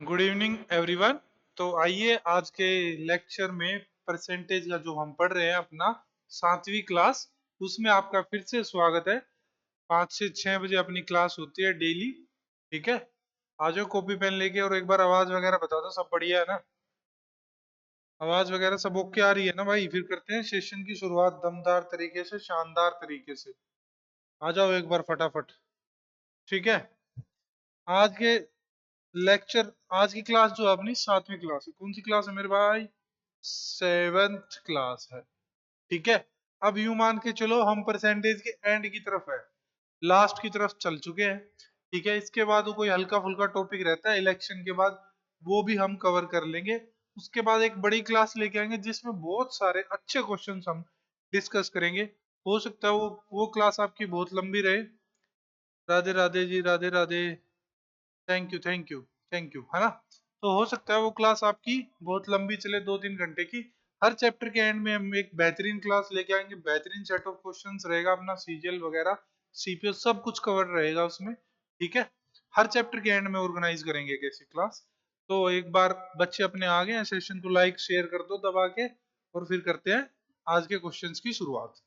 Good evening everyone. तो आइए आज के लेक्चर में परसेंटेज का जो हम पढ़ रहे हैं अपना 7वीं क्लास, उसमें आपका फिर से स्वागत है। 5 से 6 बजे अपनी क्लास होती है डेली। ठीक है, आ जाओ कॉपी पेन लेके और एक बार आवाज वगैरह बता दो, सब बढ़िया है ना? आवाज वगैरह सब ओके आ रही है ना भाई? फिर करते हैं सेशन की शुरुआत दमदार तरीके से, शानदार तरीके से। आ जाओ एक बार फटाफट। ठीक है, आज के लेक्चर, आज की क्लास जो है अपनी 7वीं क्लास है। कौन सी क्लास है मेरे भाई? 7th क्लास है। ठीक है, अब यूं मान के चलो हम परसेंटेज के एंड की तरफ है, लास्ट की तरफ चल चुके हैं। ठीक है, इसके बाद वो कोई हल्का फुल्का टॉपिक रहता है इलेक्शन के बाद, वो भी हम कवर कर लेंगे। उसके बाद एक बड़ी क्लास लेके आएंगे जिसमें बहुत सारे अच्छे क्वेश्चंस हम डिस्कस करेंगे। हो सकता है वो क्लास आपकी बहुत लंबी रहे। Radhe Radhe ji, Radhe Radhe. Thank you thank you thank you, है ना? तो हो सकता है वो क्लास आपकी बहुत लंबी चले, 2-3 घंटे की। हर चैप्टर के एंड में हम एक बेहतरीन क्लास लेके आएंगे, बेहतरीन सेट ऑफ क्वेश्चंस रहेगा अपना, सीजीएल वगैरह, सीपीओ सब कुछ कवर रहेगा उसमें। ठीक है, हर चैप्टर के एंड में ऑर्गेनाइज करेंगे एक ऐसी क्लास। तो एक बार बच्चे अपने आ गए हैं, सेशन को लाइक शेयर कर दो दबा के, और फिर करते हैं आज के क्वेश्चंस की शुरुआत।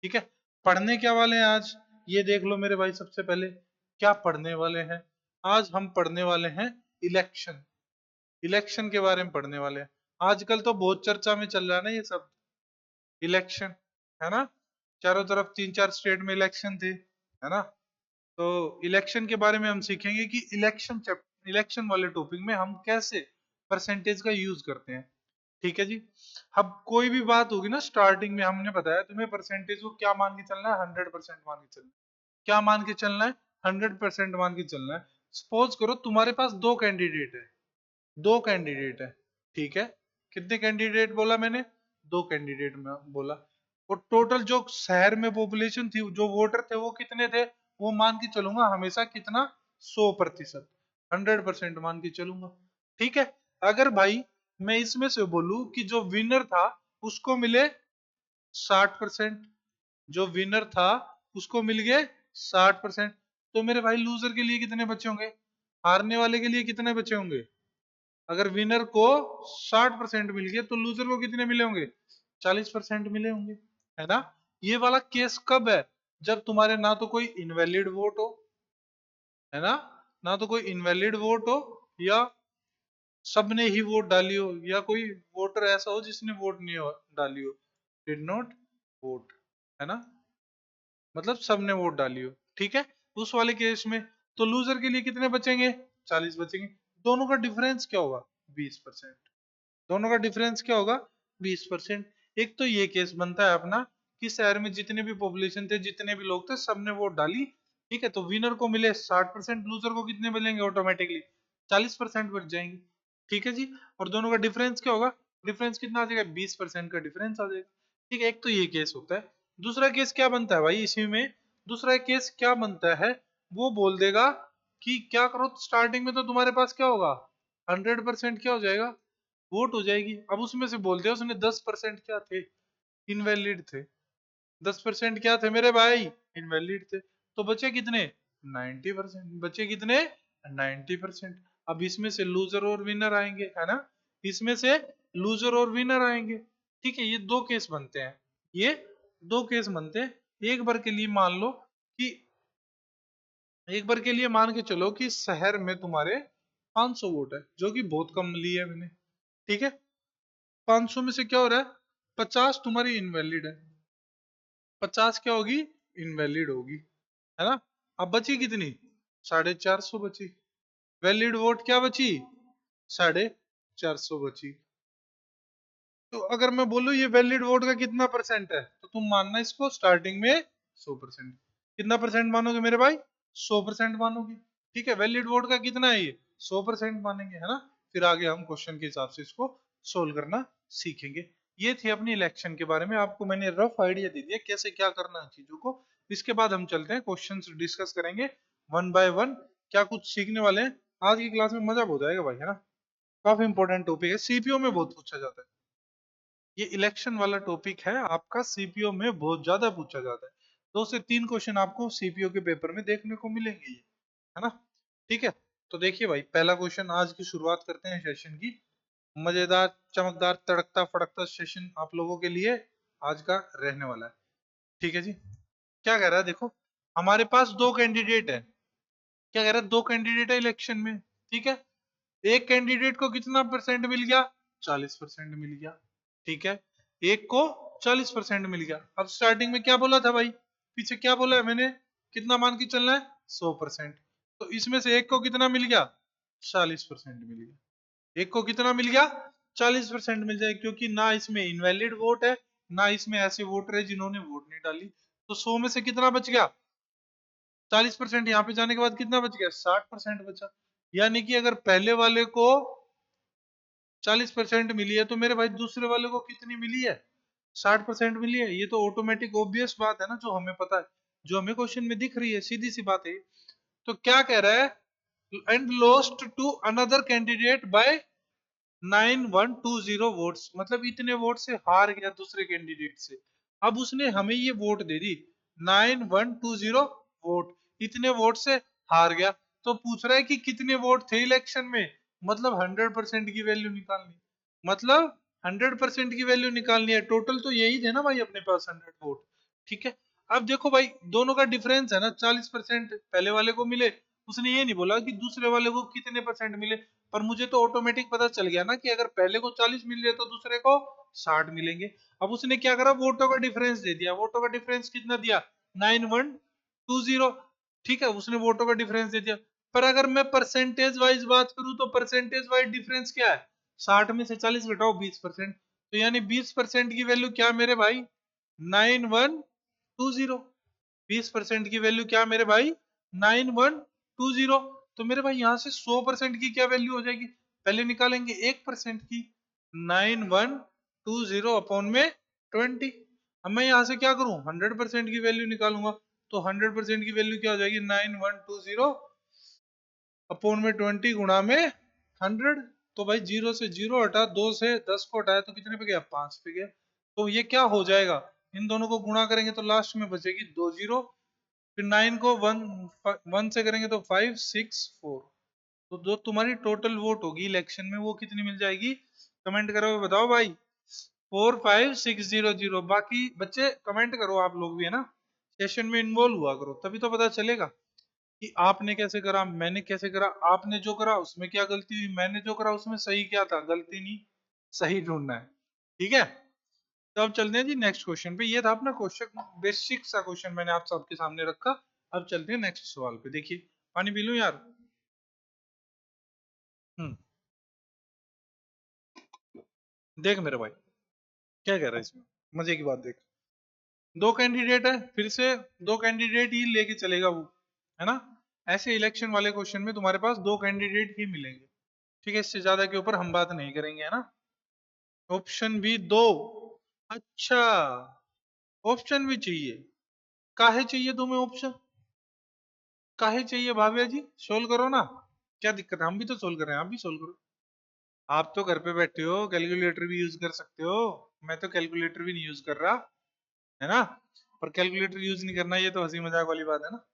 ठीक है, पढ़ने क्या वाले हैं आज, ये देख लो मेरे भाई। सबसे पहले क्या पढ़ने वाले हैं? आज हम पढ़ने वाले हैं इलेक्शन। इलेक्शन के बारे में पढ़ने वाले हैं। आजकल तो बहुत चर्चा में चल रहा है ना ये सब, इलेक्शन, है ना? चारों तरफ 3-4 स्टेट में इलेक्शन थे, है ना? तो इलेक्शन के बारे में हम सीखेंगे कि इलेक्शन वाले टॉपिक में हम कैसे परसेंटेज का यूज करते हैं। ठीक है जी। अब कोई भी बात होगी ना, स्टार्टिंग में हमने बताया तुम्हें परसेंटेज को क्या मान के चलना है, 100% मान के चलना है। क्या मान के चलना है? 100% मान के चलना है। सपोज करो तुम्हारे पास दो कैंडिडेट है, दो कैंडिडेट है। ठीक है, कितने कैंडिडेट बोला मैंने? दो कैंडिडेट में बोला। और टोटल जो शहर में पॉपुलेशन थी, जो वोटर थे वो कितने थे? वो मान के चलूंगा हमेशा कितना, 100%, 100% मान के चलूंगा। ठीक है, अगर भाई मैं इसमें से बोलूं कि जो विनर था उसको मिले 60%, जो विनर था उसको मिल गए 60%, तो मेरे भाई लूजर के लिए कितने बचे होंगे? हारने वाले के लिए कितने बचे होंगे? अगर विनर को 60% मिल गए तो लूजर को कितने मिले होंगे? 40% मिले होंगे, है ना? ये वाला केस कब है? जब तुम्हारे ना तो कोई इनवैलिड वोट हो, है ना, ना तो कोई इनवैलिड वोट हो, या सबने ही वोट डाली हो, या कोई वोटर ऐसा हो जिसने वोट नहीं डाली हो, डिड नॉट वोट, है ना, मतलब सबने वोट डाली हो। ठीक है, उस वाले केस में तो लूजर के लिए कितने बचेंगे? 40 बचेंगे। दोनों का डिफरेंस क्या होगा? 20%। दोनों का डिफरेंस क्या होगा? 20%। एक तो ये केस बनता है अपना कि शहर में जितने भी पॉपुलेशन थे, जितने भी लोग थे, सबने वोट डाली। ठीक है, तो विनर को मिले 60%, लूजर को कितने मिलेंगे? ऑटोमेटिकली 40% बच जाएंगे। ठीक है जी। और दोनों का डिफरेंस क्या होगा? डिफरेंस कितना आ जाएगा? 20% का डिफरेंस आ जाएगा। ठीक है, एक तो ये केस होता है। दूसरा केस क्या बनता है भाई इसी में? दूसरा केस क्या बनता है, वो बोल देगा कि क्या करो, स्टार्टिंग में तो तुम्हारे पास क्या होगा? 100% क्या हो जाएगा? वोट हो जाएगी। अब उसमें से बोलते हैं उसने 10% क्या थे? इनवैलिड थे। 10% क्या थे मेरे भाई? इनवैलिड थे। तो बचे कितने? 90%। बचे कितने? 90%। अब इसमें से लूजर और विनर आएंगे, है ना? इसमें से लूजर और विनर आएंगे। ठीक है, ये दो केस बनते हैं, ये दो केस बनते हैं। एक बार के लिए मान लो कि, एक बार के लिए मान के चलो कि शहर में तुम्हारे 500 वोट है, जो कि बहुत कम लिए मैंने। ठीक है, 500 में से क्या हो रहा है? 50 तुम्हारी इनवैलिड है, 50 क्या होगी? इनवैलिड होगी, है ना? अब बची कितनी? 450 बची। वैलिड वोट क्या बची? 450 बची। तो अगर मैं बोलूं ये वैलिड वोट का कितना परसेंट है, तो तुम मानना इसको स्टार्टिंग में 100%। कितना परसेंट मानोगे मेरे भाई? 100% मानोगे। ठीक है, वैलिड वोट का कितना है ये? 100% मानेंगे, है ना? फिर आगे हम क्वेश्चन के हिसाब से इसको सोल्व करना सीखेंगे। ये थी अपनी इलेक्शन के बारे में, आपको मैंने रफ आइडिया दे दिया कैसे क्या करना है चीजों को। इसके बाद हम चलते हैं क्वेश्चन डिस्कस करेंगे वन बाय वन, क्या कुछ सीखने वाले हैं। आज की क्लास में मजा बहुत आएगा भाई, है ना? काफी इंपॉर्टेंट टॉपिक है, सीपीओ में बहुत पूछा जाता है। ये इलेक्शन वाला टॉपिक है आपका, सीपीओ में बहुत ज्यादा पूछा जाता है। 2 से 3 क्वेश्चन आपको सीपीओ के पेपर में देखने को मिलेंगे ये, है ना? ठीक है, तो देखिए भाई, पहला क्वेश्चन आज की शुरुआत करते हैं सेशन की। मजेदार, चमकदार, तड़कता फड़कता सेशन आप लोगों के लिए आज का रहने वाला है। ठीक है जी। क्या कह रहा है देखो, हमारे पास दो कैंडिडेट है। क्या कह रहा है, दो कैंडिडेट है इलेक्शन में। ठीक है। एक कैंडिडेट को कितना परसेंट मिल गया, 40% मिल गया। ठीक है। एक को 40% मिल गया। अब स्टार्टिंग में क्या बोला था भाई, पीछे क्या बोला है मैंने, कितना मान के चलना है, 100%। तो इसमें से एक को कितना मिल गया, 40% मिल गया। एक को कितना मिल गया, 40% मिल जाए, क्योंकि ना इसमें इनवैलिड वोट है, ना इसमें ऐसे वोटर है जिन्होंने वोट नहीं डाली। तो 100 में से कितना बच गया, 40%। यहाँ पे जाने के बाद कितना बच गया, 60% बचा। यानी कि अगर पहले वाले को 40% मिली है, तो मेरे भाई दूसरे वाले को कितनी मिली है, 60% मिली है। ये तो ऑटोमेटिक ऑब्वियस बात है ना, जो हमें पता है, जो हमें क्वेश्चन में दिख रही है, सीधी सी बात है। तो क्या कह रहा है, and lost to another candidate by 9120 votes, मतलब इतने वोट से हार गया दूसरे कैंडिडेट से। अब उसने हमें ये वोट दे दी 9120 वोट, इतने वोट से हार गया। तो पूछ रहा है कि कितने वोट थे इलेक्शन में, मतलब 100% की वैल्यू निकालनी, मतलब 100% की वैल्यू निकालनी है। टोटल तो यही थे ना भाई अपने पास, 100 वोट। ठीक है। अब देखो भाई, दोनों का डिफरेंस है ना, 40% पहले वाले को मिले। उसने ये नहीं बोला कि दूसरे वाले को कितने परसेंट मिले, पर मुझे तो ऑटोमेटिक पता चल गया ना कि अगर पहले को 40 मिल रहे तो दूसरे को 60 मिलेंगे। अब उसने क्या करा, वोटों का डिफरेंस दे दिया। वोटों का डिफरेंस कितना दिया, 9120। ठीक है, उसने वोटों का डिफरेंस दे दिया। पर अगर मैं परसेंटेज वाइज बात करूं, तो परसेंटेज वाइज डिफरेंस क्या है, 60 में से 40 घटाओ 20%। तो यानी 20% की वैल्यू क्या मेरे भाई, 9120। 20% की वैल्यू क्या मेरे भाई, 9120। तो मेरे भाई यहाँ से 100% की क्या वैल्यू हो जाएगी, पहले निकालेंगे 1% की, 9120 अपॉन में 20। अब मैं यहाँ से क्या करूं, 100% की वैल्यू निकालूंगा। तो 100% की वैल्यू क्या हो जाएगी, 9120 अपॉन में 20 गुणा में 100। तो भाई जीरो से जीरो हटा, 2 से 10 को हटाया, तो कितने पे गया, 5 पे गया। तो ये क्या हो जाएगा, इन दोनों को गुणा करेंगे तो लास्ट में बचेगी 2 जीरो। फिर 9 को 1 से करेंगे तो 564। तो जो तुम्हारी टोटल वोट होगी इलेक्शन में, वो कितनी मिल जाएगी, कमेंट करो बताओ भाई, 45600। बाकी बच्चे कमेंट करो, आप लोग भी है ना, सेशन में इन्वॉल्व हुआ करो, तभी तो पता चलेगा कि आपने कैसे करा, मैंने कैसे करा, आपने जो करा उसमें क्या गलती हुई, मैंने जो करा उसमें सही क्या था, गलती नहीं, सही ढूंढना है। ठीक है। तो अब चलते हैं जी नेक्स्ट क्वेश्चन पे। ये था अपना क्वेश्चन, बेसिक सा क्वेश्चन मैंने आप सबके सामने रखा। अब चलते हैं नेक्स्ट सवाल पे। देखिए, पानी पी लूं यार। हम्म। देख मेरे भाई, क्या कह रहा है इसमें, मजे की बात देख। दो कैंडिडेट है, फिर से दो कैंडिडेट ही लेके चलेगा वो, है ना। ऐसे इलेक्शन वाले क्वेश्चन में तुम्हारे पास दो कैंडिडेट ही मिलेंगे। ठीक है, इससे ज्यादा के ऊपर हम बात नहीं करेंगे, है ना। ऑप्शन भी दो, अच्छा, ऑप्शन भी चाहिए। काहे चाहिए तुम्हें ऑप्शन, काहे चाहिए भाविया जी, सोल्व करो ना। क्या दिक्कत है, हम भी तो सोल्व कर रहे हैं, आप भी सोल्व करो। आप तो घर पे बैठे हो, कैलकुलेटर भी यूज कर सकते हो। मैं तो कैलकुलेटर भी नहीं यूज कर रहा, है ना। पर कैलकुलेटर यूज नहीं करना, ये तो हंसी मजाक वाली बात है ना।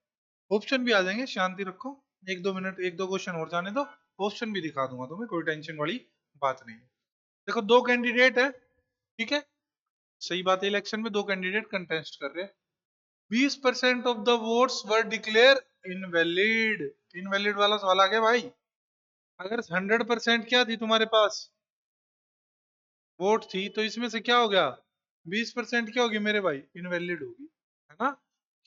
ऑप्शन भी आ जाएंगे, शांति रखो। एक दो मिनट, एक दो क्वेश्चन और जाने दो, ऑप्शन भी दिखा दूंगा तुम्हें, कोई टेंशन वाली बात नहीं है। देखो, दो कैंडिडेट है। ठीक है, सही बात है, इलेक्शन में दो कैंडिडेट कंटेस्ट कर रहे हैं। 20% of the votes were declare invalid. Invalid वाला सवाल आ गया भाई। अगर 100% क्या थी तुम्हारे पास, वोट थी, तो इसमें से क्या हो गया, 20% क्या होगी मेरे भाई, इनवैलिड होगी, है ना।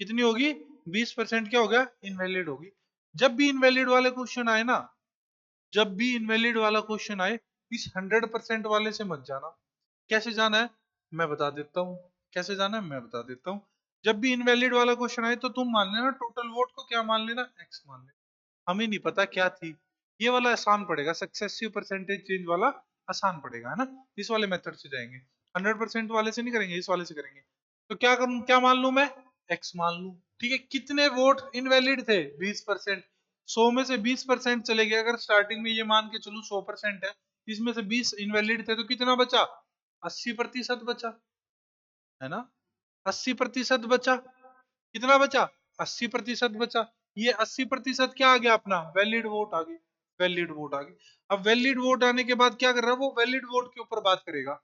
कितनी होगी, 20% क्या होगा, इनवैलिड होगी। जब भी इनवैलिड वाले क्वेश्चन आए ना, जब भी इनवैलिड वाला क्वेश्चन आए, इस 100% वाले से मत जाना। कैसे जाना है, मैं बता देता हूँ। कैसे जाना है मैं बता देता हूँ। जब भी इनवैलिड वाला क्वेश्चन आए, तो तुम मान लेना टोटल वोट को क्या मान लेना, एक्स मान लेना। हमें नहीं पता क्या थी, ये वाला आसान पड़ेगा, सक्सेसिव परसेंटेज चेंज वाला आसान पड़ेगा, है ना। इस वाले मेथड से जाएंगे, 100% वाले से नहीं करेंगे, इस वाले से करेंगे। तो क्या करूं, क्या मान लू मैं, एक्स मान लू। ठीक है, कितने वोट इनवैलिड थे, 20%। 100 में से 20% चले गए, अगर स्टार्टिंग में ये मान के चलू 100% है, इसमें से 20 इनवैलिड थे, तो कितना बचा, 80% बचा, है ना। 80% बचा, कितना बचा, 80% बचा। ये 80% क्या आ गया अपना, वैलिड वोट आ गई, वैलिड वोट आ गई। अब वैलिड वोट आने के बाद क्या कर रहा है वो, वैलिड वोट के ऊपर बात करेगा।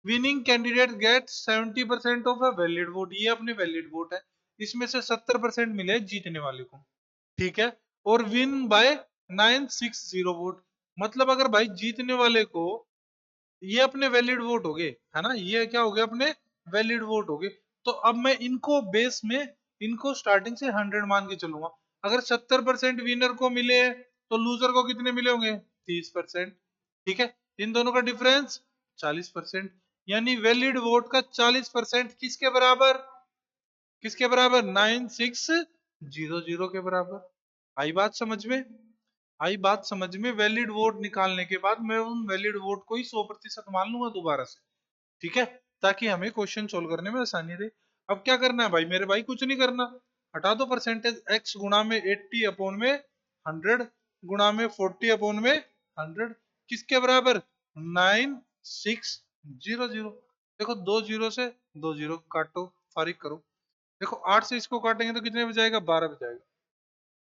Winning candidate get 70% of a valid vote, ये अपने वैलिड वोट है, इसमें से 70% मिले जीतने वाले को, ठीक है। और विन बाय 960 वोट, मतलब अगर भाई जीतने वाले को, ये अपने वैलिड वोट हो गए, है ना, ये क्या हो गया अपने वैलिड वोट हो गए। तो अब मैं इनको बेस में, इनको स्टार्टिंग से 100 मान के चलूंगा। अगर 70% विनर को मिले तो लूजर को कितने मिले होंगे, 30%, ठीक है। इन दोनों का डिफरेंस 40%, यानी वैलिड वोट का 40% किसके बराबर, किसके बराबर, 9600 के बराबर। आई बात समझ में, आई बात समझ में। वैलिड वोट निकालने के बाद मैं उन वैलिड वोट को ही 100% मान लूंगा दोबारा से, ठीक है, ताकि हमें क्वेश्चन सोल्व करने में आसानी रहे। अब क्या करना है भाई मेरे भाई, कुछ नहीं करना, हटा दो परसेंटेज, x गुणा में 80 अपॉन में 100 गुणा में 40 अपॉन में 100, किसके बराबर, 9600। देखो दो जीरो से दो जीरो काटो, फारिग करो, देखो 8 से इसको काटेंगे तो कितने बजाएगा, 12 बजाएगा।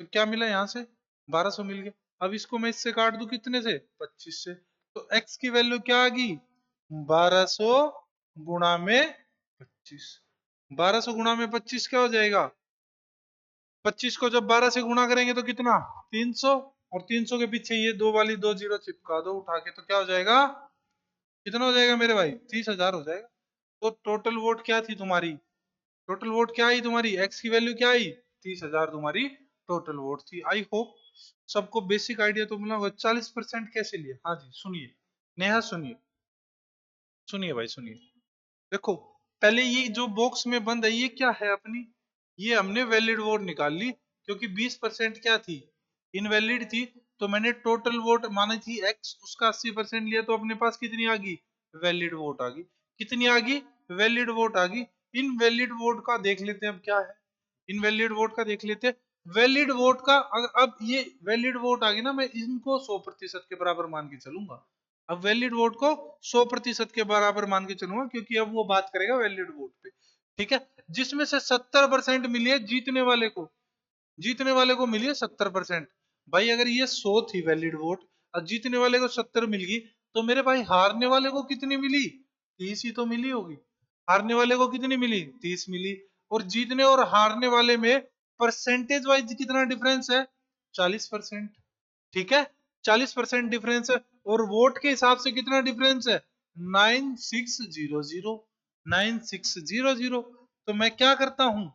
तो क्या मिला यहाँ से, 1200 मिल गया। अब इसको मैं इससे काट दूं कितने से, 25 से, तो x की वैल्यू क्या आ गई, 1200 गुणा में 25। 1200 गुणा में 25 क्या हो जाएगा, 25 को जब 12 से गुणा करेंगे तो कितना, 300, और 300 के पीछे ये दो वाली दो जीरो चिपका दो उठा के, तो क्या हो जाएगा, कितना हो जाएगा मेरे भाई, 30,000 हो जाएगा। तो टोटल वोट क्या थी तुम्हारी, टोटल वोट क्या आई तुम्हारी, एक्स की वैल्यू क्या आई, 30,000 तुम्हारी टोटल वोट थी। आई होप सबको बेसिक आइडिया तो मिला होगा। 40% कैसे लिए, हाँ जी सुनिए, नेहा सुनिए, सुनिए भाई सुनिए। देखो पहले ये जो बॉक्स में बंद है ये क्या है अपनी, ये हमने वैलिड वोट निकाल ली, क्योंकि 20% क्या थी, इनवैलिड थी। तो मैंने टोटल वोट मानी थी एक्स, उसका 80% लिया, तो अपने पास कितनी आ गई, वैलिड वोट आ गई, कितनी आ गई, वैलिड वोट आ गई। इनवैलिड वोट का देख लेते हैं अब क्या है, इनवैलिड वोट का देख लेते हैं। वैलिड वोट का अब ये वैलिड वोट आ गई ना, मैं इनको 100% के बराबर मान के चलूंगा। अब वैलिड वोट को 100% के बराबर मान के चलूंगा, क्योंकि अब वो बात करेगा वैलिड वोट पे, ठीक है। जिसमें से 70% मिली है जीतने वाले को, जीतने वाले को मिली है 70%। भाई अगर ये 100 थी वैलिड वोट और जीतने वाले को 70 मिल गई, तो मेरे भाई हारने वाले को कितनी मिली, 30 ही तो मिली होगी। हारने वाले को कितनी मिली, 30 मिली। और जीतने और हारने वाले में परसेंटेज वाइज कितना डिफरेंस है, 40%, ठीक है, 40% डिफरेंस है। और वोट के हिसाब से कितना डिफरेंस है, 9600, 9600। तो मैं क्या करता हूं,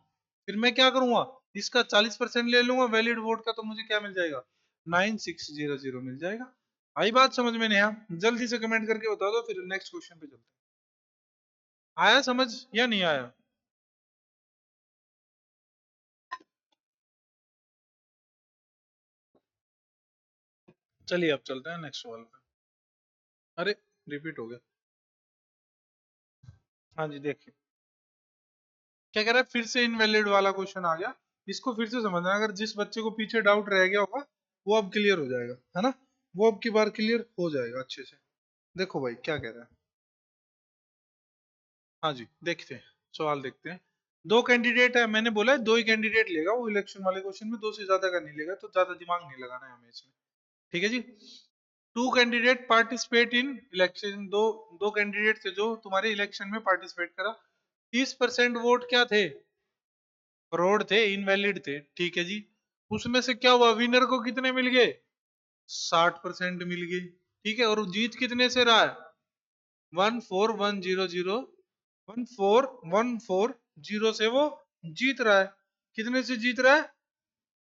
फिर मैं क्या करूंगा, इसका 40% ले लूंगा वैलिड वोट का, तो मुझे क्या मिल जाएगा, 9600 मिल जाएगा। आई बात समझ में, नेहा जल्दी से कमेंट करके बता दो, फिर नेक्स्ट क्वेश्चन पे चलते हैं। आया समझ या नहीं आया, चलिए अब चलते हैं नेक्स्ट सवाल पे। अरे रिपीट हो गया, हाँ जी देखिए क्या कह रहा है, फिर से इनवैलिड वाला क्वेश्चन आ गया। इसको फिर से समझना, अगर जिस बच्चे को पीछे डाउट रह गया होगा वो अब क्लियर हो जाएगा, है ना, वो अब की बार क्लियर हो जाएगा अच्छे से। देखो भाई क्या कह रहा है, हाँ जी देखते हैं, सवाल देखते हैं। दो कैंडिडेट है, मैंने बोला है दो ही कैंडिडेट लेगा वो, इलेक्शन वाले क्वेश्चन में दो से ज्यादा का नहीं लेगा, तो ज्यादा दिमाग नहीं लगाना है हमें इसमें, ठीक है जी। Two candidate participate in election, दो दो कैंडिडेट थे जो तुम्हारे इलेक्शन में पार्टिसिपेट करा। 30% वोट क्या थे, फ्रॉड थे, इनवैलिड थे, ठीक है जी। उसमें से क्या हुआ, विनर को कितने मिल गए, 60% मिल गए, ठीक है। और जीत कितने से रहा है, 14100, 14140 से वो जीत रहा है। कितने से जीत रहा है,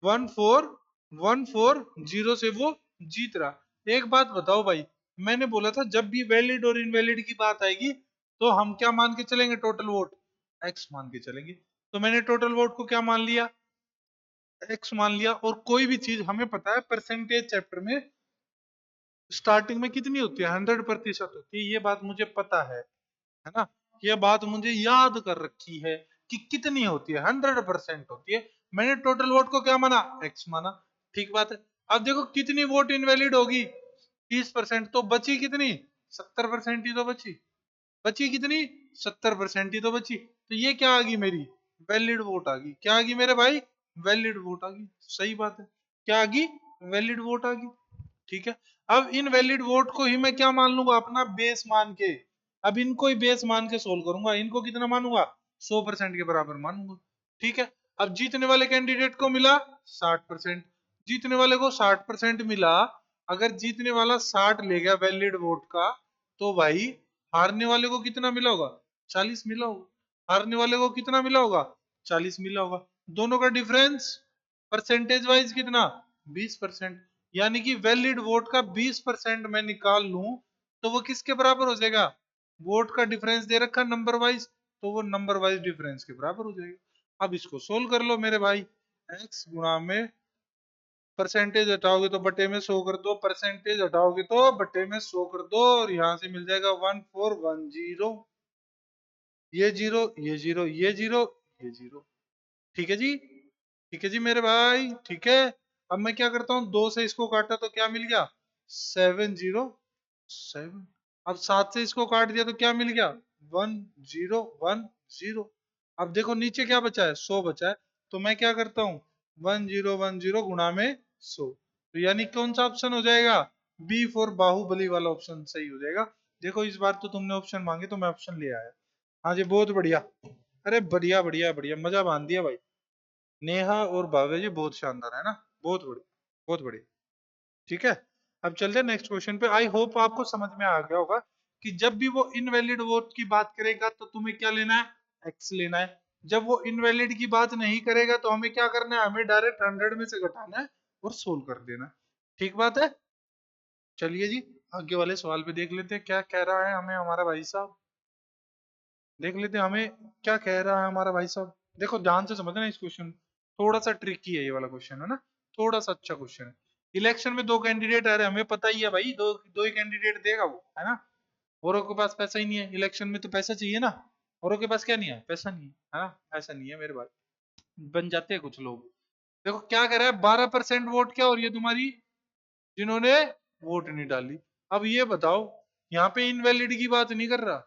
14140 से वो जीत रहा। एक बात बताओ भाई, मैंने बोला था जब भी वैलिड और इनवैलिड की बात आएगी तो हम क्या मान के चलेंगे, टोटल वोट एक्स मान के चलेंगे। तो मैंने टोटल वोट को क्या मान लिया, एक्स मान लिया। और कोई भी चीज हमें पता है परसेंटेज चैप्टर में स्टार्टिंग में कितनी होती है, 100% होती है, ये बात मुझे पता है ना, ये बात मुझे याद कर रखी है कि कितनी होती है, 100% होती है। मैंने टोटल वोट को क्या माना, एक्स माना, ठीक बात है। अब देखो कितनी वोट इनवैलिड होगी, 30%, तो बची कितनी, 70% ही तो बची, बची कितनी, 70% ही तो बची। तो ये क्या आ गई मेरी, वैलिड वोट आ गई, क्या आ गई मेरे भाई, वैलिड वोट आ गई। सही बात है, क्या आ गई? वैलिड वोट आ गई। ठीक है, अब इन वैलिड वोट को ही मैं क्या मान लूंगा? अपना बेस मान के। अब इनको ही बेस मान के सोल्व करूंगा। इनको कितना मानूंगा? 100% के बराबर मानूंगा। ठीक है, अब जीतने वाले कैंडिडेट को मिला 60%। जीतने वाले को 60% मिला। अगर जीतने वाला 60 ले गया वैलिड वोट का, तो भाई हारने वाले को कितना मिला होगा? 40 मिला होगा। हारने वाले को कितना मिला होगा? 40 मिला होगा। दोनों का डिफरेंस परसेंटेज वाइज कितना? 20%। यानी कि वैलिड वोट का 20% मैं निकाल लूं तो वो किसके बराबर हो जाएगा? वोट का डिफरेंस दे रखा नंबर वाइज, तो वो नंबर वाइज डिफरेंस के बराबर हो जाएगा। अब इसको सोल्व कर लो मेरे भाई। x गुणा में परसेंटेज हटाओगे तो बटे में 100 कर दो, परसेंटेज हटाओगे तो बटे में 100 कर दो, और यहां से मिल जाएगा 1410। ये जीरो, ये जीरो, ये जीरो, ये जीरो। ठीक है जी, ठीक है जी मेरे भाई, ठीक है। अब मैं क्या करता हूँ, 2 से इसको काटा तो क्या मिल गया? 707। अब 7 से इसको काट दिया तो क्या मिल गया? 1010। अब देखो नीचे क्या बचा है? 100 बचा है। तो मैं क्या करता हूँ, 1010 गुणा में 100। तो यानी कौन सा ऑप्शन हो जाएगा? बी फॉर बाहुबली वाला ऑप्शन सही हो जाएगा। देखो इस बार तो तुमने ऑप्शन मांगे तो मैं ऑप्शन ले आया। हाँ जी, बहुत बढ़िया। अरे बढ़िया बढ़िया बढ़िया, मजा बांध दिया भाई। नेहा और भावे जी बहुत शानदार है ना, बहुत बढ़िया, बहुत बढ़िया। ठीक है, अब चलते हैं नेक्स्ट क्वेश्चन पे। आई होप आपको समझ में आ गया होगा कि जब भी वो इनवैलिड वोट की बात करेगा तो तुम्हें क्या लेना है? एक्स लेना है। जब वो इनवैलिड की बात नहीं करेगा तो हमें क्या करना है? हमें डायरेक्ट 100 में से घटाना है और सोल्व कर देना है। ठीक बात है। चलिए जी, आगे वाले सवाल पे देख लेते हैं क्या कह रहा है हमें हमारा भाई साहब। देख लेते हैं हमें क्या कह रहा है हमारा भाई साहब। देखो ध्यान से समझना इस क्वेश्चन, थोड़ा सा ट्रिकी है ये वाला क्वेश्चन, है ना। थोड़ा सा अच्छा क्वेश्चन है। इलेक्शन में 2 कैंडिडेट आ रहे हैं, हमें पता ही है भाई, दो दो ही कैंडिडेट देगा वो, है ना। औरों के पास पैसा ही नहीं है, इलेक्शन में तो पैसा चाहिए ना। औरों के पास क्या नहीं है? पैसा नहीं है ना, ऐसा नहीं है मेरे भाई। बन जाते हैं कुछ लोग। देखो क्या कह रहा है, 12% वोट क्या हो रही है तुम्हारी? जिन्होंने वोट नहीं डाली। अब ये बताओ, यहाँ पे इनवैलिड की बात नहीं कर रहा,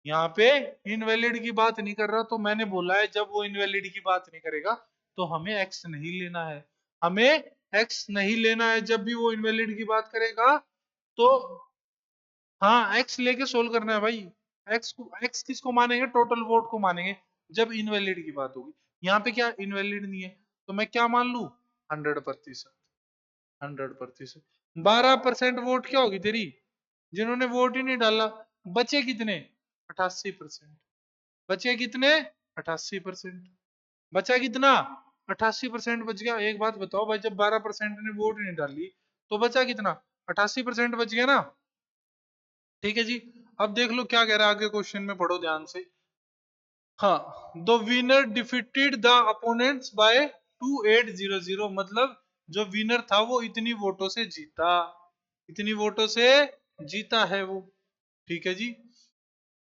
यहाँ पे इनवैलिड की बात नहीं कर रहा, तो मैंने बोला है जब वो इनवैलिड की बात नहीं करेगा तो हमें एक्स नहीं लेना है। हमें एक्स नहीं लेना है जब भी वो इनवैलिड की बात करेगा। तो हाँ, एक्स लेके सोल्व करना है भाई। एक्स किसको मानेंगे? टोटल वोट को मानेंगे जब इनवैलिड की बात होगी। यहाँ पे क्या इनवैलिड नहीं है, तो मैं क्या मान लू? 100%। 100%। 12% वोट क्या होगी तेरी? जिन्होंने वोट ही नहीं डाला। बचे कितने? 88%। बचे कितने? 88%। बचा कितना? 88% बच गया। एक बात बताओ भाई, जब 12% ने वोट नहीं डाली तो बचा कितना? 88% बच गया ना। ठीक है जी, अब देख लो क्या कह रहा है आगे क्वेश्चन में, पढ़ो ध्यान से। हाँ, the winner defeated the opponents by 2800, मतलब जो विनर था वो इतनी वोटों से जीता, इतनी वोटों से जीता है वो। ठीक है जी,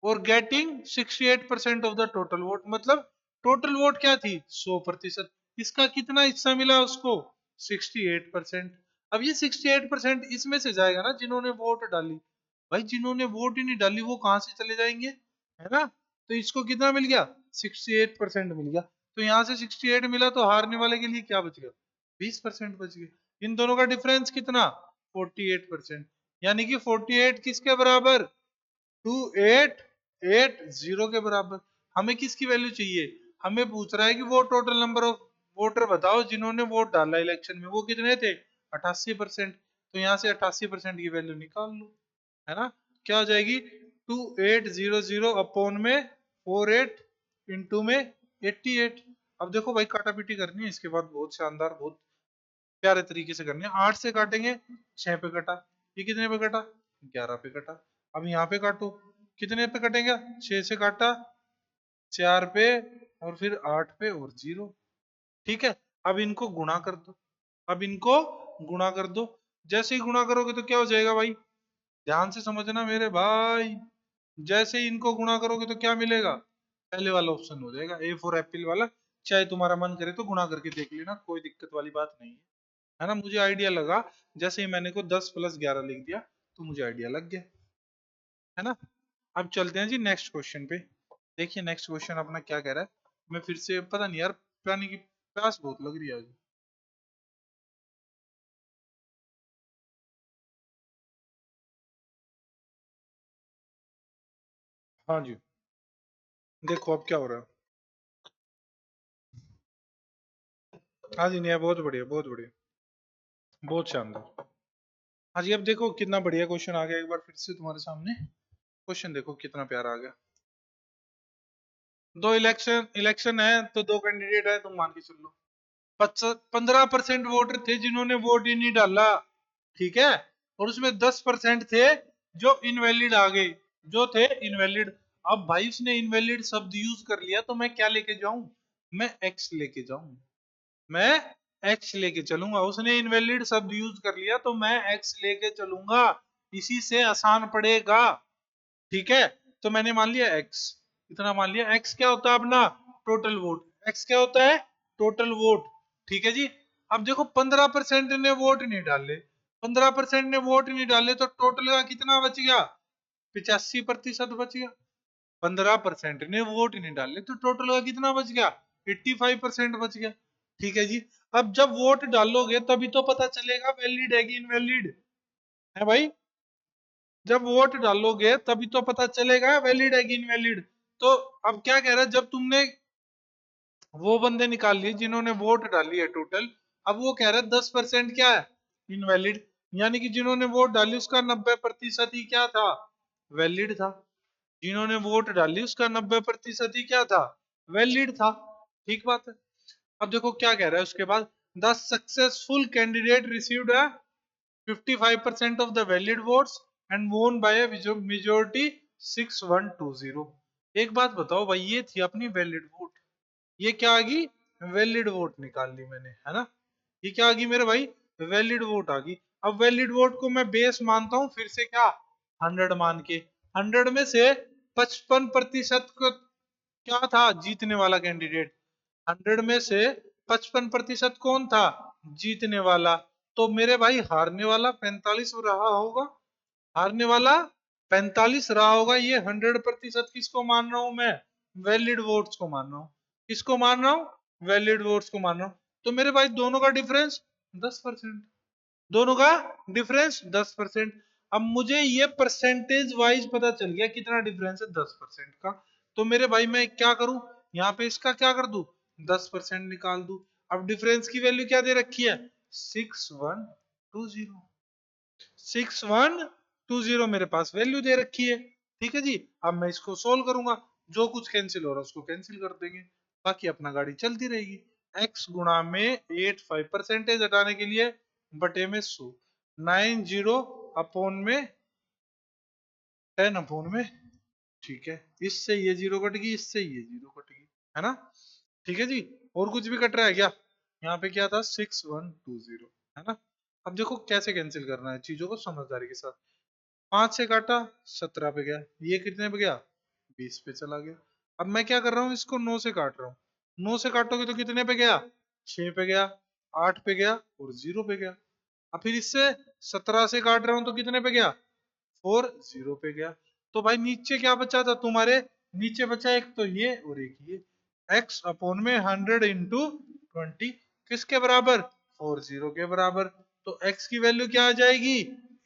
और getting 68% of the total vote, मतलब टोटल वोट क्या थी? 100%। इसका कितना हिस्सा मिला उसको? 68%। अब ये 68% इसमें से जाएगा ना जिन्होंने वोट डाली। भाई जिन्होंने वोट ही नहीं डाली वो कहां से चले जाएंगे, है ना। तो इसको कितना मिल गया? 68% मिल गया। तो यहाँ से 68 मिला तो हारने वाले के लिए क्या बच गया? 20% बच गया। इन दोनों का डिफरेंस कितना? 48%। यानी कि 48 किसके बराबर? 2880 के बराबर। हमें किसकी वैल्यू चाहिए? हमें पूछ रहा है कि वो टोटल नंबर ऑफ वोटर बताओ जिन्होंने वोट डाला इलेक्शन में, वो कितने थे? 88%। तो यहाँ से 88% की वैल्यू निकाल लो, है ना। क्या हो जाएगी? 2800 अपॉन में 48 इंटू में 88। अब देखो भाई काटा पीटी करनी है इसके बाद, बहुत शानदार, बहुत प्यारे तरीके से करनी है। 8 से काटेंगे, 6 पे कटा। ये कितने पे कटा? 11 पे कटा। अब यहाँ पे काटो, कितने पे कटेगा? 6 से काटा, 4 पे, और फिर 8 पे और 0। ठीक है, अब इनको गुणा कर दो। अब इनको गुणा कर दो। जैसे ही गुणा करोगे तो क्या हो जाएगा भाई? ध्यान से समझना मेरे भाई। जैसे ही इनको गुणा करोगे तो क्या मिलेगा? पहले वाला ऑप्शन हो जाएगा, ए फॉर एप्पल वाला। चाहे तुम्हारा मन करे तो गुणा करके देख लेना, कोई दिक्कत वाली बात नहीं है, है ना। मुझे आइडिया लगा, जैसे ही मैंने को 10 + 11 लिख दिया तो मुझे आइडिया लग गया, है ना। अब चलते हैं जी नेक्स्ट क्वेश्चन पे। देखिए नेक्स्ट क्वेश्चन अपना क्या कह रहा है। मैं फिर से पता नहीं यार, प्यास बहुत लग रही है आज। हाँ जी, देखो अब क्या हो रहा है। हाँ जी, नहीं बहुत बढ़िया, बहुत बढ़िया, बहुत शानदार। हाँ जी, अब देखो कितना बढ़िया क्वेश्चन आ गया एक बार फिर से तुम्हारे सामने। क्वेश्चन देखो कितना प्यारा आ गया। दो इलेक्शन इलेक्शन है तो दो कैंडिडेट है, तुम मान के चल लो। 15% वोटर थे जिन्होंने वोट ही नहीं डाला, ठीक है, और उसमें 10% थे जो इनवैलिड आ गए, जो थे इनवैलिड। अब भाई उसने इनवैलिड शब्द यूज कर लिया तो मैं क्या लेके जाऊं? मैं एक्स लेके जाऊं, मैं एक्स लेके चलूंगा। उसने इनवैलिड शब्द यूज कर लिया तो मैं एक्स लेके चलूंगा, इसी से आसान पड़ेगा। ठीक है, तो मैंने मान लिया एक्स, इतना मान लिया। एक्स क्या होता है अपना? Total vote. एक्स क्या होता है? Total vote. ठीक है जी। अब देखो 15% ने वोट नहीं डाले, 15% ने वोट नहीं डाले तो टोटल का कितना बच गया? 85% बच गया। 15% ने वोट नहीं डाले तो टोटल का कितना बच गया? 85% बच गया। ठीक है जी। अब जब वोट डालोगे तभी तो पता चलेगा वैलिड है कि इनवैलिड है भाई। जब वोट डालोगे तभी तो पता चलेगा वैलिड है कि इनवैलिड। तो अब क्या कह रहा है, जब तुमने वो बंदे निकाल लिए जिन्होंने वोट डाली है टोटल, अब वो कह रहा है 10% क्या है? इनवैलिड। यानी कि जिन्होंने वोट डाली उसका 90% ही क्या था? वैलिड था। जिन्होंने वोट डाली उसका 90% ही क्या था? वैलिड था। ठीक बात है। अब देखो क्या कह रहा है उसके बाद। The successful candidate received 55% of the valid votes and won by a majority 6120। एक बात बताओ भाई, ये थी अपनी वैलिड वोट। ये क्या आ गई? वैलिड वोट निकाल ली मैंने, है ना। ये क्या आ गई मेरे भाई? वैलिड वोट आ गई। अब वैलिड वोट को मैं बेस मानता हूं फिर से क्या? 100 मान के। 100 में से 55% को क्या था? जीतने वाला कैंडिडेट। 100 में से 55% कौन था? जीतने वाला। तो मेरे भाई हारने वाला 45 रहा होगा। हारने वाला 45 रहा होगा। ये 100% किसको मान रहा हूं मैं? वैलिड वोट्स को मान रहा हूं। किसको मान रहा हूं? वैलिड वोट्स को मान रहा हूं। तो मेरे भाई दोनों का डिफरेंस 10%। दोनों का डिफरेंस 10%। अब मुझे ये परसेंटेज वाइज पता चल गया कितना डिफरेंस है 10% का। तो मेरे भाई मैं क्या करूं? यहाँ पे इसका क्या कर दूं? 10% निकाल दूं। अब डिफरेंस की वैल्यू क्या दे रखी है? 6120। 6120 मेरे पास वैल्यू दे रखी है। ठीक है जी। अब मैं इसको सोल्व करूंगा, जो कुछ कैंसिल हो रहा है उसको कैंसिल कर देंगे, बाकी अपना गाड़ी चलती रहेगी। एक्स गुणा में 85% हटाने के लिए बटे में 100, 90 अपॉन में 10 अपॉन में। ठीक है, इससे ये जीरो कट गई, इससे ये जीरो कट गई, है ना। ठीक है जी। और कुछ भी कट रहा है क्या? यहाँ पे क्या था? 6120, है ना। अब देखो कैसे कैंसिल करना है चीजों को समझदारी के साथ। 5 से काटा 17 पे गया, ये कितने पे गया? 20 पे चला गया। अब मैं क्या कर रहा हूँ, इसको 9 से काट रहा हूँ। 9 से काटोगे तो कितने पे गया? 6 पे गया, 8 पे गया और 0 पे गया। अब फिर इससे 17 से काट रहा हूँ तो कितने पे गया? 4 0 पे गया। तो भाई नीचे क्या बचा था तुम्हारे? नीचे बचा एक तो ये और एक ये। x अपॉन में 100 इंटू 20 किसके बराबर? 40 के बराबर। तो x की वैल्यू क्या आ जाएगी?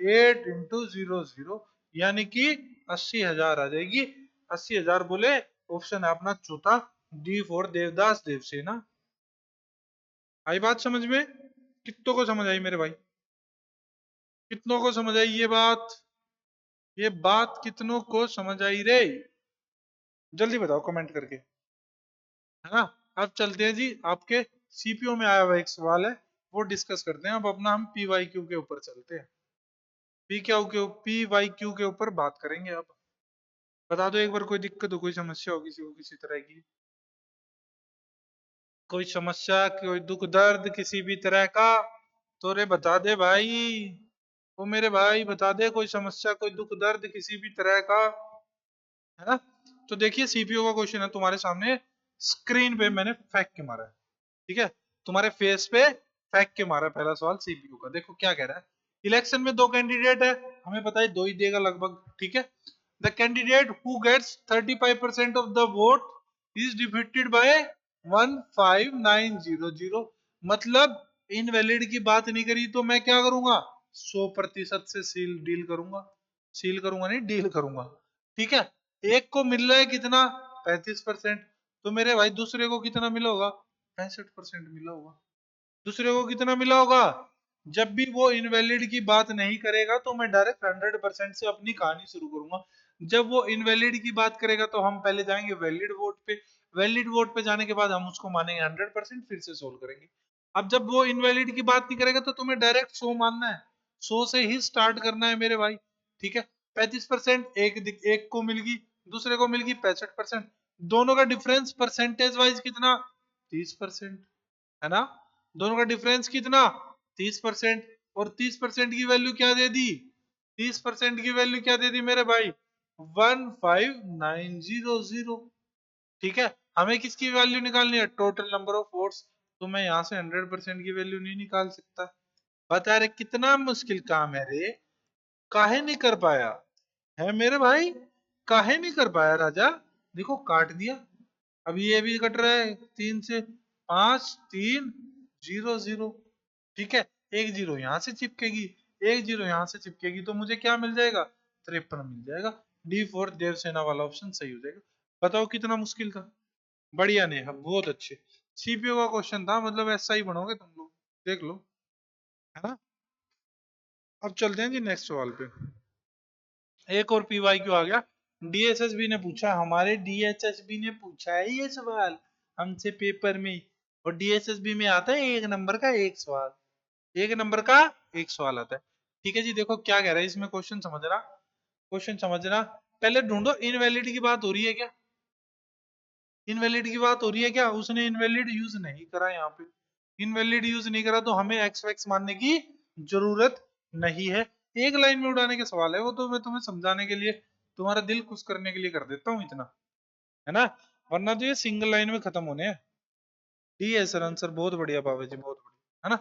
8 इंटू 00, यानी कि 80,000 आ जाएगी। 80,000 बोले ऑप्शन है अपना चौथा, डी फॉर देवदास देवसेना। आई बात समझ में? कितनों को समझ आई मेरे भाई? कितनों को समझ आई ये बात? ये बात कितनों को समझ आई रे? जल्दी बताओ कमेंट करके, है ना। अब चलते हैं जी, आपके सीपीओ में आया हुआ एक सवाल है, वो डिस्कस करते हैं। अब अपना हम पी वाई क्यू के ऊपर चलते हैं। पी वाई क्यू के ऊपर बात करेंगे अब। बता दो एक बार, कोई दिक्कत हो, कोई समस्या हो किसी को किसी तरह की? कोई समस्या, कोई दुख दर्द किसी भी तरह का? तो रे बता दे भाई, वो मेरे भाई बता दे, कोई समस्या कोई दुख दर्द किसी भी तरह का, है ना। तो देखिए सीपीयू का क्वेश्चन है तुम्हारे सामने, स्क्रीन पे मैंने फेंक के मारा है। ठीक है, तुम्हारे फेस पे फेंक के मारा है पहला सवाल सीपीयू का। देखो क्या कह रहा है। इलेक्शन में दो कैंडिडेट है, हमें पता है दो ही देगा लगभग। ठीक है, the candidate who gets 35% of the vote is defeated by 1590। मतलब इनवैलिड की बात नहीं करी तो मैं क्या करूंगा, 100% से सील डील करूंगा, सील करूंगा नहीं डील करूंगा। ठीक है, एक को मिल रहा है कितना, 35%। तो मेरे भाई दूसरे को कितना मिला होगा, 65% मिला होगा। दूसरे को कितना मिला होगा। जब भी वो इनवैलिड की बात नहीं करेगा तो मैं डायरेक्ट 100% से अपनी कहानी शुरू करूंगा। जब वो इनवैलिड की बात करेगा तो हम पहले जाएंगे वैलिड वोट पे। वैलिड वोट पे जाने के बाद हम उसको मानेंगे 100%, फिर से सोल्व करेंगे। अब जब वो इनवैलिड की बात नहीं करेगा तो तुम्हें डायरेक्ट 100 मानना है, 100 से ही स्टार्ट करना है मेरे भाई। ठीक है, 35% एक को मिल गई, दूसरे को मिल गई 65%। दोनों का डिफरेंस परसेंटेज वाइज कितना, 30% है ना। दोनों का डिफरेंस कितना, 30%। और 30% की वैल्यू क्या दे दी, 30% की वैल्यू क्या दे दी मेरे भाई, 15900। ठीक है, हमें किसकी वैल्यू निकालनी है, टोटल नंबर ऑफ वोट्स। तो मैं यहाँ से 100% की वैल्यू नहीं निकाल सकता। बता रहे कितना मुश्किल काम है रे, काहे नहीं कर पाया है मेरे भाई, काहे नहीं कर पाया राजा। देखो काट दिया, अब ये भी कट रहा है 3 से 5 3 0 0। ठीक है, एक जीरो यहाँ से चिपकेगी, एक जीरो यहाँ से चिपकेगी, तो मुझे क्या मिल जाएगा, 53 मिल जाएगा। D4 देवसेना वाला ऑप्शन सही हो जाएगा। बताओ कितना मुश्किल था, बढ़िया नहीं है, बहुत अच्छे। सीपीओ का क्वेश्चन था, मतलब ऐसा ही बनोगे तुम लोग, देख लो, है ना। अब चलते हैं जी नेक्स्ट सवाल पे। एक और पीवाई क्यू आ गया। डीएसएसबी ने पूछा, हमारे डीएचएसबी ने पूछा है ये सवाल हमसे पेपर में। और डीएसएसबी में आता है एक नंबर का एक सवाल, एक नंबर का एक सवाल आता है। ठीक है जी, देखो क्या कह रहा है इसमें, क्वेश्चन समझना, क्वेश्चन समझना। पहले ढूंढो इनवैलिड की बात हो रही है क्या, इनवैलिड की बात हो रही है क्या, उसने इनवैलिड यूज नहीं करा यहाँ पे। इनवैलिड यूज नहीं करा तो हमें एक्स वैक्स मानने की जरूरत नहीं है। एक लाइन में उड़ाने के सवाल है वो, तो मैं तुम्हें समझाने के लिए, तुम्हारा दिल खुश करने के लिए कर देता हूँ इतना, है ना। वरना तो ये सिंगल लाइन में खत्म होने हैं। डी है सर आंसर, बहुत बढ़िया बाबा जी, बहुत बढ़िया, है ना।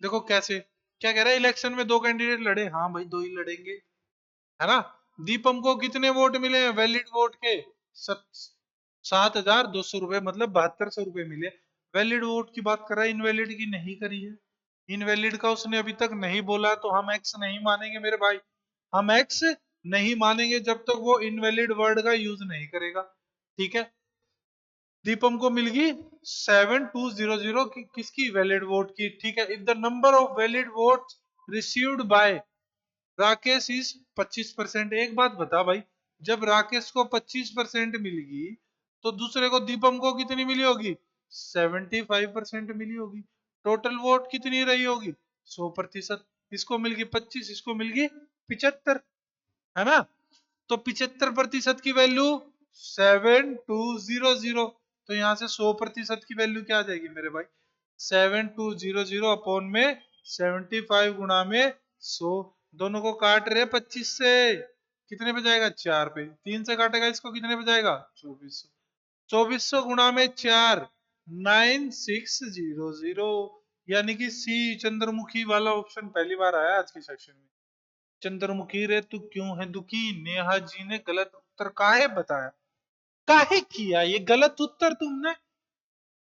देखो कैसे, क्या कह रहा है, इलेक्शन में दो कैंडिडेट लड़े, हाँ भाई दो ही लड़ेंगे, है ना। दीपम को कितने वोट मिले हैं वैलिड वोट के, 7200 रुपए, मतलब 7200 रुपए मिले। वैलिड वोट की बात कर रहा है, इनवैलिड की नहीं करी है। इनवैलिड का उसने अभी तक नहीं बोला, तो हम एक्स नहीं मानेंगे मेरे भाई, हम एक्स नहीं मानेंगे जब तक वो इनवैलिड वर्ड का यूज नहीं करेगा। ठीक है, दीपम को मिल गई 7200 की, किसकी, वैलिड वोट की। ठीक है, if the number of valid vote received by Rakesh is 25%। एक बात बता भाई, जब राकेश को 25% मिलेगी तो दूसरे को दीपम को कितनी मिली होगी, 75% मिली होगी। टोटल वोट कितनी रही होगी, 100%। इसको मिल गई 25, इसको मिल गई 75, है ना। तो 75% की वैल्यू 7200। तो यहां से 100% की वैल्यू क्या आ जाएगी मेरे भाई, 7200 अपॉन में 75 गुणा में 100। दोनों को काट रहे 25 से, कितने पे जाएगा, 4 पे। 3 से काटेगा इसको, कितने पे जाएगा, 2400। 2400 गुणा में 4, 9600। यानी कि सी चंद्रमुखी वाला ऑप्शन पहली बार आया आज के सेक्शन में। चंद्रमुखी रे तू क्यों है दुखी, नेहा जी ने गलत उत्तर काहे बताया, काहे किया ये गलत उत्तर तुमने,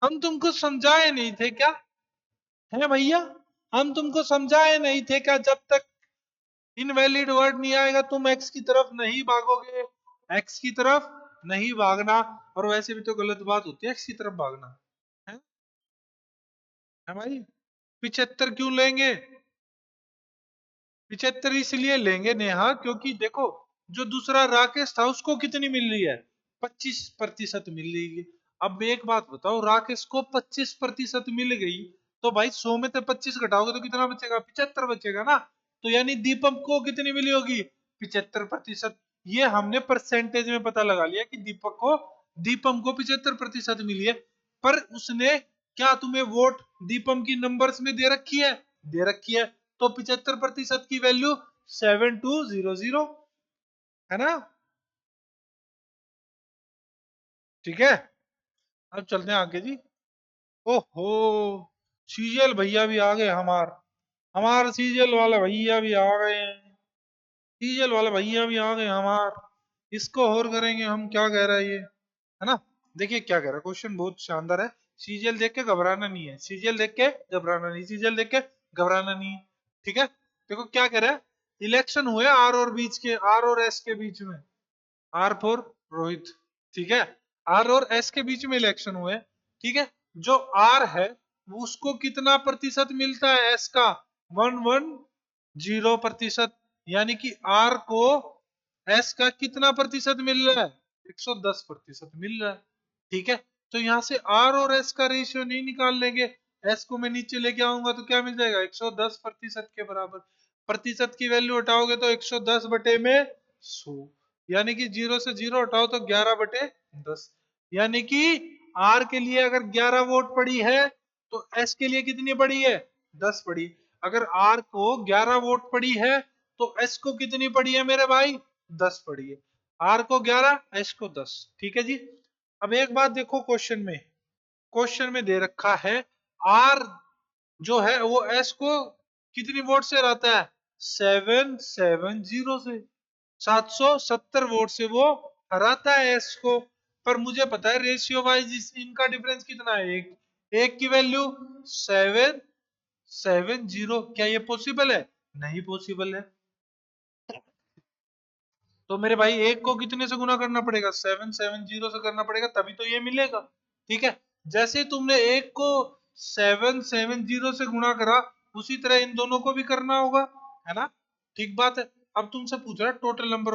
हम तुमको समझाए नहीं थे क्या, है भैया, हम तुमको समझाए नहीं थे क्या, जब तक इनवैलिड वर्ड नहीं आएगा तुम एक्स की तरफ नहीं भागोगे, एक्स की तरफ नहीं भागना। और वैसे भी तो गलत बात होती है एक्स की तरफ भागना, है भाई। 75 क्यों लेंगे, 75 इसलिए लेंगे नेहा, क्योंकि देखो जो दूसरा राकेश था उसको कितनी मिल रही है, 25% मिल रही है। अब एक बात बताओ, राकेश को 25% मिल गई, तो भाई 100 में से 25 घटाओगे तो कितना बचेगा, 75 बचेगा ना। तो यानी दीपक को कितनी मिली होगी, 75%। ये हमने परसेंटेज में पता लगा लिया कि दीपम को 75% मिली है। पर उसने क्या तुम्हें वोट दीपम की नंबर्स में दे रखी है, दे रखी है। तो 75% की वैल्यू 7200, है ना। ठीक है, अब चलते हैं आगे जी। ओहो, सीरियल भैया भी आ गए, हमार सीरियल वाला भैया भी आ गए हैं, सीरियल वाला भैया भी आ गए इसको और करेंगे हम, क्या कह रहा है ये, है ना। देखिए क्या कह रहा है, क्वेश्चन बहुत शानदार है। सीजीएल देख के घबराना नहीं है, सीजीएल देख के घबराना नहीं, सीजीएल देख के घबराना नहीं है। ठीक है, देखो क्या कह रहा है, इलेक्शन हुए आर और बीच के, आर और एस के बीच में, आर फॉर रोहित। ठीक है, आर और एस के बीच में इलेक्शन हुए। ठीक है, जो आर है उसको कितना प्रतिशत मिलता है एस का, 110%, यानी कि आर को एस का कितना प्रतिशत मिल रहा है, 110% मिल रहा है। ठीक है, तो यहां से आर और एस का रेशियो नहीं निकाल लेंगे, एस को मैं नीचे लेके आऊंगा तो क्या मिल जाएगा, 110% के बराबर। प्रतिशत की वैल्यू हटाओगे तो 110 बटे में 100, यानी कि 0 से 0 हटाओ तो 11 बटे 10, यानी कि आर के लिए अगर 11 वोट पड़ी है तो एस के लिए कितनी पड़ी है, 10 पड़ी। अगर आर को 11 वोट पड़ी है तो एस को कितनी पड़ी है मेरे भाई, 10 पड़ी है। आर को 11, एस को 10। ठीक है जी, अब एक बात देखो, क्वेश्चन में दे रखा है आर जो है वो एस को कितनी वोट से हराता है, 770 से, 770 वोट से वो हराता है एस को। पर मुझे पता है रेशियो वाइज इनका डिफरेंस कितना है, एक, एक की वैल्यू 770, क्या ये पॉसिबल है, नहीं पॉसिबल है। तो मेरे भाई एक को कितने से गुना करना पड़ेगा, 770 से करना पड़ेगा, तभी तो ये मिलेगा। ठीक है, जैसे तुमने एक को 770 से गुणा करा उसी तरह इन दोनों को भी करना होगा, है ना। ठीक बात है। अब तुमसे पूछ रहा है टोटल नंबर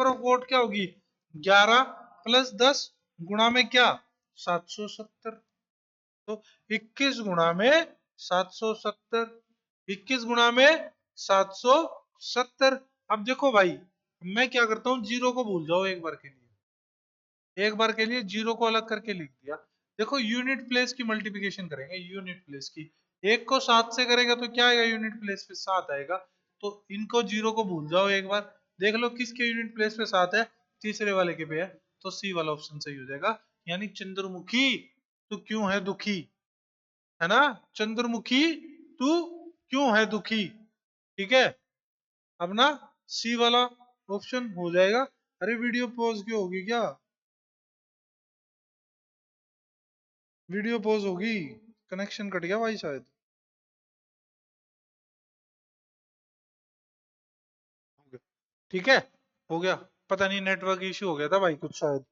ऑफ वोट क्या होगी, 11 प्लस 10 गुणा में क्या, 770। तो 21 गुणा में 770, 21 गुणा में 770। अब देखो भाई, मैं क्या करता हूँ, जीरो को भूल जाओ एक बार के लिए, एक बार के लिए जीरो को अलग करके लिख दिया। देखो यूनिट प्लेस की मल्टीप्लिकेशन करेंगे, यूनिट प्लेस की, एक को 7 से करेगा तो क्या आएगा, यूनिट प्लेस पे 7 आएगा। तो इनको जीरो को भूल जाओ एक बार, देख लो किसके यूनिट प्लेस पे 7 है, तीसरे वाले के पे है, तो सी वाला ऑप्शन सही हो जाएगा। यानी चंद्रमुखी तू क्यों है दुखी, है ना, चंद्रमुखी तू क्यों है दुखी। ठीक है, अब ना सी वाला ऑप्शन हो जाएगा। अरे वीडियो पॉज क्यों होगी क्या, वीडियो पॉज होगी, कनेक्शन कट गया भाई शायद। ठीक है, हो गया, पता नहीं नेटवर्क इश्यू हो गया था भाई कुछ शायद,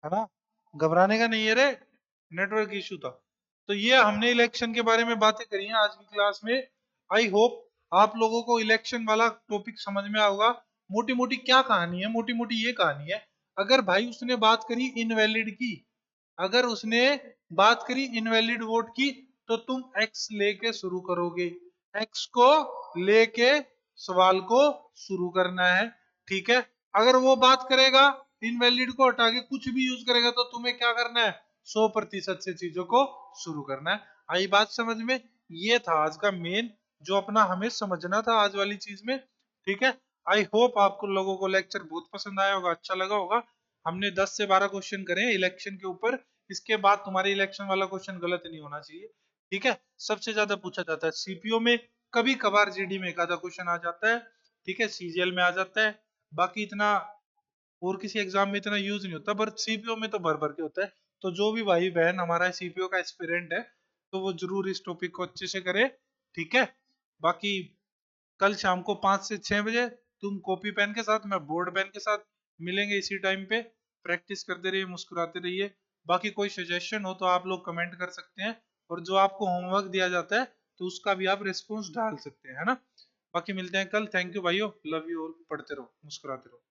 है ना, घबराने का नहीं है रे, नेटवर्क इश्यू था। तो ये हमने इलेक्शन के बारे में बातें करी हैं आज की क्लास में। आई होप आप लोगों को इलेक्शन वाला टॉपिक समझ में आएगा। मोटी मोटी क्या कहानी है, मोटी मोटी ये कहानी है, अगर भाई उसने बात करी इनवैलिड की, अगर उसने बात करी इनवैलिड वोट की, तो तुम एक्स लेके शुरू करोगे, एक्स को लेके सवाल को शुरू करना है। ठीक है, अगर वो बात करेगा इनवैलिड को हटा के कुछ भी यूज करेगा तो तुम्हें क्या करना है, 100% से चीजों को शुरू करना है। आई बात समझ में, ये था आज का मेन जो अपना हमें समझना था आज वाली चीज में। ठीक है, आई होप आपको लोगों को लेक्चर बहुत पसंद आया होगा, अच्छा लगा होगा। हमने 10 से 12 क्वेश्चन करे हैं इलेक्शन के ऊपर, इसके बाद तुम्हारे इलेक्शन वाला क्वेश्चन गलत नहीं होना चाहिए। ठीक है, सबसे ज्यादा पूछा जाता है सीपीओ में, कभी कभार जीडी में एक आधा क्वेश्चन आ जाता है। ठीक है, सीजीएल में आ जाता है, बाकी इतना और किसी एग्जाम में इतना यूज नहीं होता, पर सीपीओ में तो भर भर के होता है। तो जो भी भाई बहन हमारा सीपीओ का एस्पिरेंट है तो वो जरूर इस टॉपिक को अच्छे से करे। ठीक है, बाकी कल शाम को 5 से 6 बजे तुम कॉपी पेन के साथ, मैं बोर्ड पेन के साथ मिलेंगे इसी टाइम पे। प्रैक्टिस करते रहिए, मुस्कुराते रहिए। बाकी कोई सजेशन हो तो आप लोग कमेंट कर सकते हैं, और जो आपको होमवर्क दिया जाता है तो उसका भी आप रिस्पॉन्स डाल सकते हैं, है ना। बाकी मिलते हैं कल, थैंक यू भाइयों, लव यू ऑल, पढ़ते रहो, मुस्कुराते रहो।